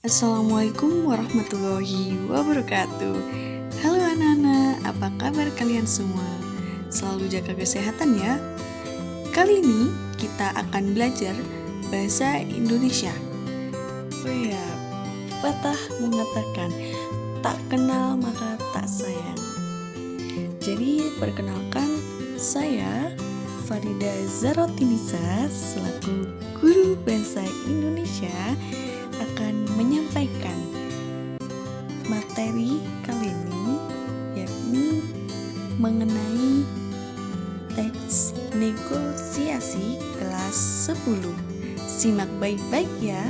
Assalamualaikum warahmatullahi wabarakatuh. Halo anak-anak, apa kabar kalian semua? Selalu jaga kesehatan ya. Kali ini kita akan belajar bahasa Indonesia. Oh ya, pepatah mengatakan tak kenal maka tak sayang. Jadi perkenalkan, saya Farida Zarotinisa selaku guru bahasa Indonesia akan menyampaikan materi kali ini, yakni mengenai teks negosiasi kelas 10. Simak baik-baik ya.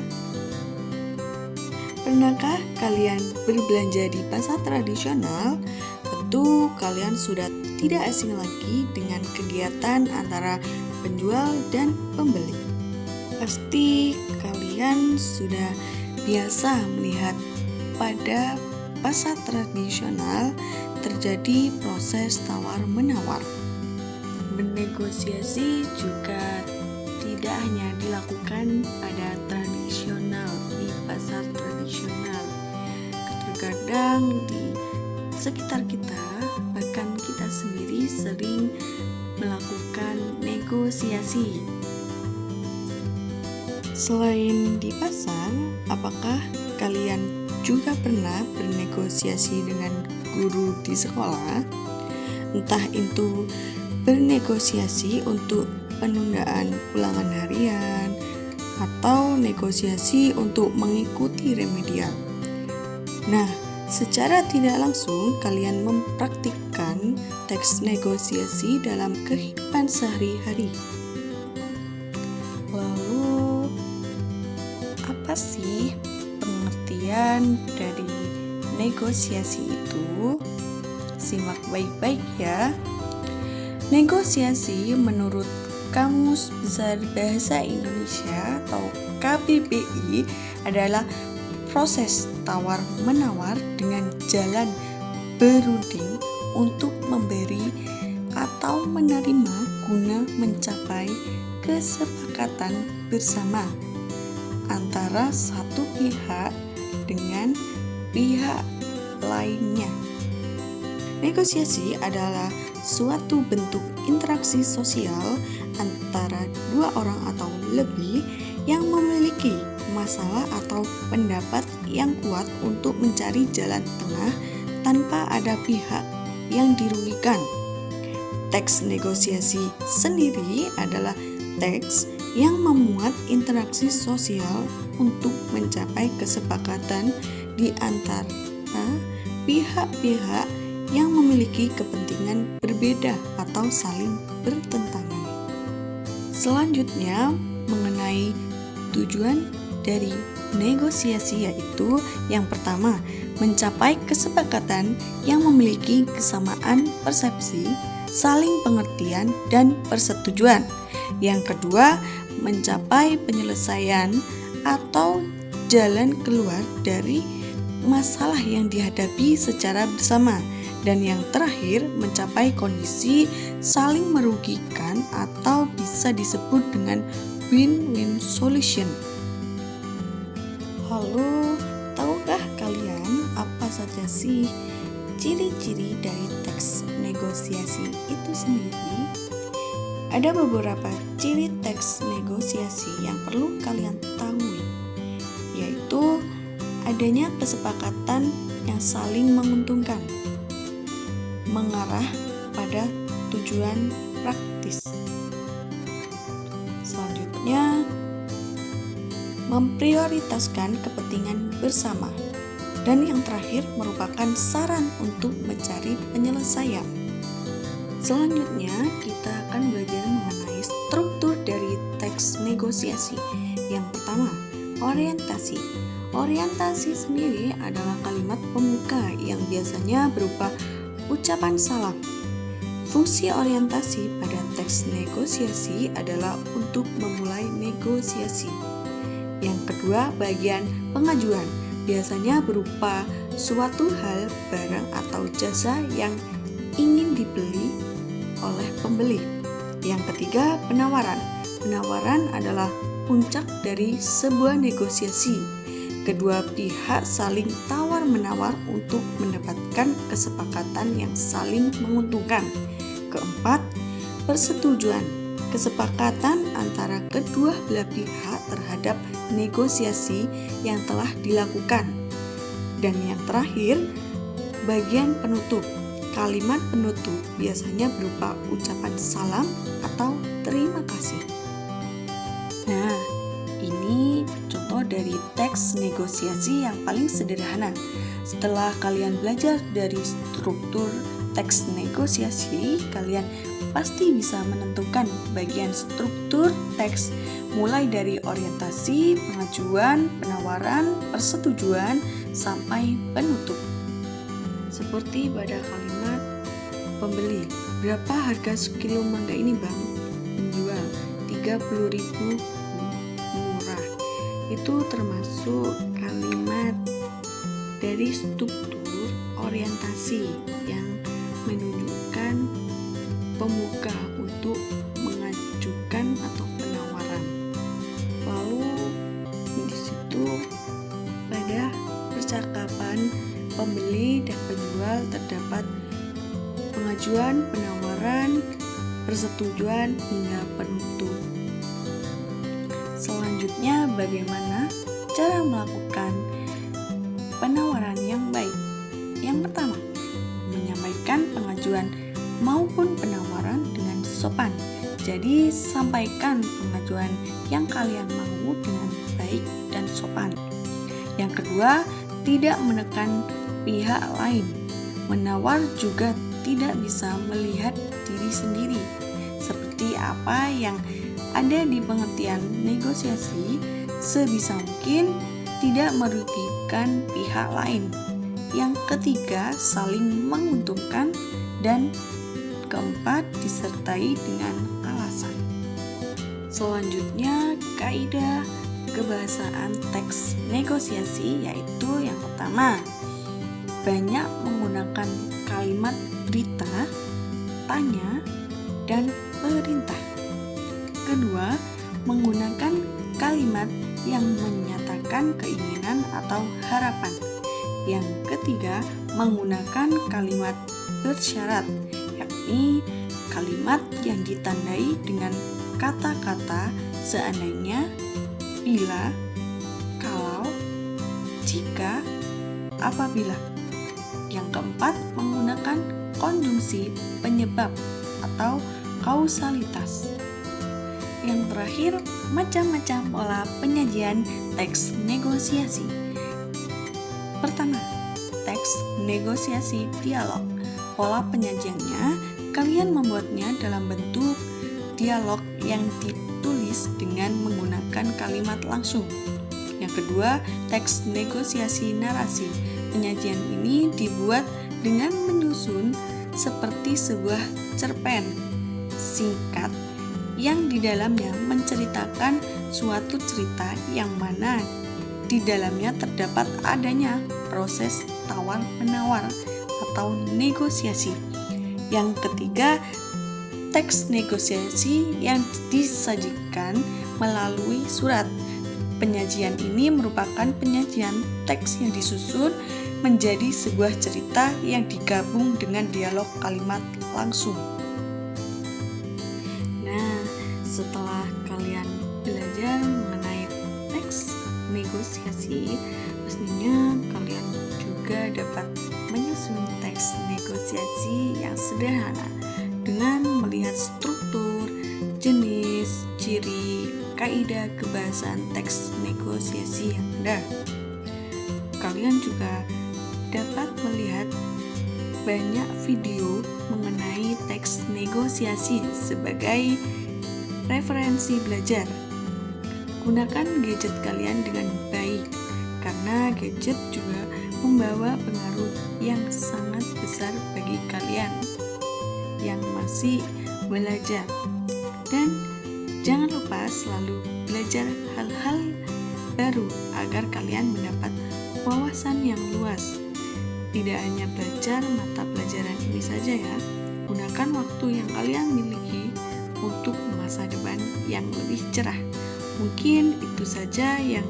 Pernahkah kalian berbelanja di pasar tradisional? Tentu kalian sudah tidak asing lagi dengan kegiatan antara penjual dan pembeli. Pasti kalian sudah biasa melihat pada pasar tradisional terjadi proses tawar-menawar. Bernegosiasi juga tidak hanya dilakukan pada tradisional, di pasar tradisional. Terkadang di sekitar kita, bahkan kita sendiri sering melakukan negosiasi. Selain di pasar, apakah kalian juga pernah bernegosiasi dengan guru di sekolah? Entah itu bernegosiasi untuk penundaan ulangan harian atau negosiasi untuk mengikuti remedial. Nah, secara tidak langsung kalian mempraktikkan teks negosiasi dalam kehidupan sehari-hari. Lalu, apa sih pengertian dari negosiasi itu? Simak baik-baik ya. Negosiasi menurut Kamus Besar Bahasa Indonesia atau KBBI adalah proses tawar-menawar dengan jalan berunding untuk memberi atau menerima guna mencapai kesepakatan bersama antara satu pihak dengan pihak lainnya. Negosiasi adalah suatu bentuk interaksi sosial antara dua orang atau lebih yang memiliki masalah atau pendapat yang kuat untuk mencari jalan tengah tanpa ada pihak yang dirugikan. Teks negosiasi sendiri adalah teks yang memuat interaksi sosial untuk mencapai kesepakatan di antara pihak-pihak yang memiliki kepentingan berbeda atau saling bertentangan. Selanjutnya, mengenai tujuan dari negosiasi, yaitu yang pertama, mencapai kesepakatan yang memiliki kesamaan persepsi, saling pengertian, dan persetujuan. Yang kedua, mencapai penyelesaian atau jalan keluar dari masalah yang dihadapi secara bersama. Dan yang terakhir, mencapai kondisi saling merugikan atau bisa disebut dengan win-win solution. Lalu, tahukah kalian apa saja sih ciri-ciri dari teks negosiasi itu sendiri? Ada beberapa ciri teks negosiasi yang perlu kalian ketahui, yaitu adanya kesepakatan yang saling menguntungkan, mengarah pada tujuan praktis. Selanjutnya, memprioritaskan kepentingan bersama. Dan yang terakhir merupakan saran untuk mencari penyelesaian. Selanjutnya, kita akan belajar mengenai struktur dari teks negosiasi. Yang pertama, orientasi. Orientasi sendiri adalah kalimat pembuka yang biasanya berupa ucapan salam. Fungsi orientasi pada teks negosiasi adalah untuk memulai negosiasi. Yang kedua, bagian pengajuan. Biasanya berupa suatu hal, barang atau jasa yang ingin dibeli oleh pembeli. Yang ketiga, penawaran. Penawaran adalah puncak dari sebuah negosiasi. Kedua pihak saling tawar-menawar untuk mendapatkan kesepakatan yang saling menguntungkan. Keempat, persetujuan. Kesepakatan antara kedua belah pihak terhadap negosiasi yang telah dilakukan. Dan yang terakhir, bagian penutup. Kalimat penutup biasanya berupa ucapan salam atau terima kasih. Nah, ini contoh dari teks negosiasi yang paling sederhana. Setelah kalian belajar dari struktur teks negosiasi, kalian pasti bisa menentukan bagian struktur teks mulai dari orientasi, pengajuan, penawaran, persetujuan, sampai penutup. Seperti pada kalimat pembeli, berapa harga sekilo mangga ini bang? Penjual, 30.000, murah. Itu termasuk kalimat dari struktur orientasi yang menunjukkan pemuka untuk mengajukan atau penawaran. Lalu di situ pada percakapan pembeli dan penjual terdapat pengajuan, penawaran, persetujuan, hingga penutup. Selanjutnya, bagaimana cara melakukan penawaran yang baik? Yang pertama, menyampaikan pengajuan maupun penawaran dengan sopan. Jadi, sampaikan pengajuan yang kalian mau dengan baik dan sopan. Yang kedua, tidak menekan pihak lain. Menawar juga tidak bisa melihat diri sendiri. Seperti apa yang ada di pengertian negosiasi, sebisa mungkin tidak merugikan pihak lain. Yang ketiga, saling menguntungkan. Dan keempat, disertai dengan alasan. Selanjutnya, kaidah kebahasaan teks negosiasi, yaitu yang pertama, banyak menggunakan kalimat berita, tanya, dan perintah. Kedua, menggunakan kalimat yang menyatakan keinginan atau harapan. Yang ketiga, menggunakan kalimat bersyarat, yakni kalimat yang ditandai dengan kata-kata seandainya, bila, kalau, jika, apabila. Yang keempat, menggunakan konjungsi penyebab atau kausalitas. Yang terakhir, macam-macam pola penyajian teks negosiasi. Pertama, teks negosiasi dialog. Pola penyajiannya, kalian membuatnya dalam bentuk dialog yang ditulis dengan menggunakan kalimat langsung. Yang kedua, teks negosiasi narasi. Penyajian ini dibuat dengan menyusun seperti sebuah cerpen singkat yang di dalamnya menceritakan suatu cerita yang mana di dalamnya terdapat adanya proses tawar-menawar atau negosiasi. Yang ketiga, teks negosiasi yang disajikan melalui surat. Penyajian ini merupakan penyajian teks yang disusun menjadi sebuah cerita yang digabung dengan dialog kalimat langsung. Nah, setelah kalian belajar mengenai teks negosiasi, pastinya kalian juga dapat menyusun teks negosiasi yang sederhana dengan melihat struktur, jenis, ciri, kaidah kebahasaan teks negosiasi yang ada. Kalian juga dapat melihat banyak video mengenai teks negosiasi sebagai referensi belajar. Gunakan gadget kalian dengan baik, karena gadget juga membawa pengaruh yang sangat besar bagi kalian yang masih belajar. Dan jangan lupa selalu belajar hal-hal baru agar kalian mendapat wawasan yang luas. Tidak hanya belajar mata pelajaran ini saja ya. Gunakan waktu yang kalian miliki untuk masa depan yang lebih cerah. Mungkin itu saja yang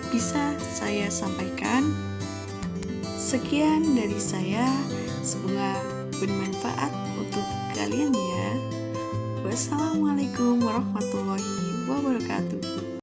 bisa saya sampaikan. Sekian dari saya, semoga bermanfaat untuk kalian ya. Wassalamualaikum warahmatullahi wabarakatuh.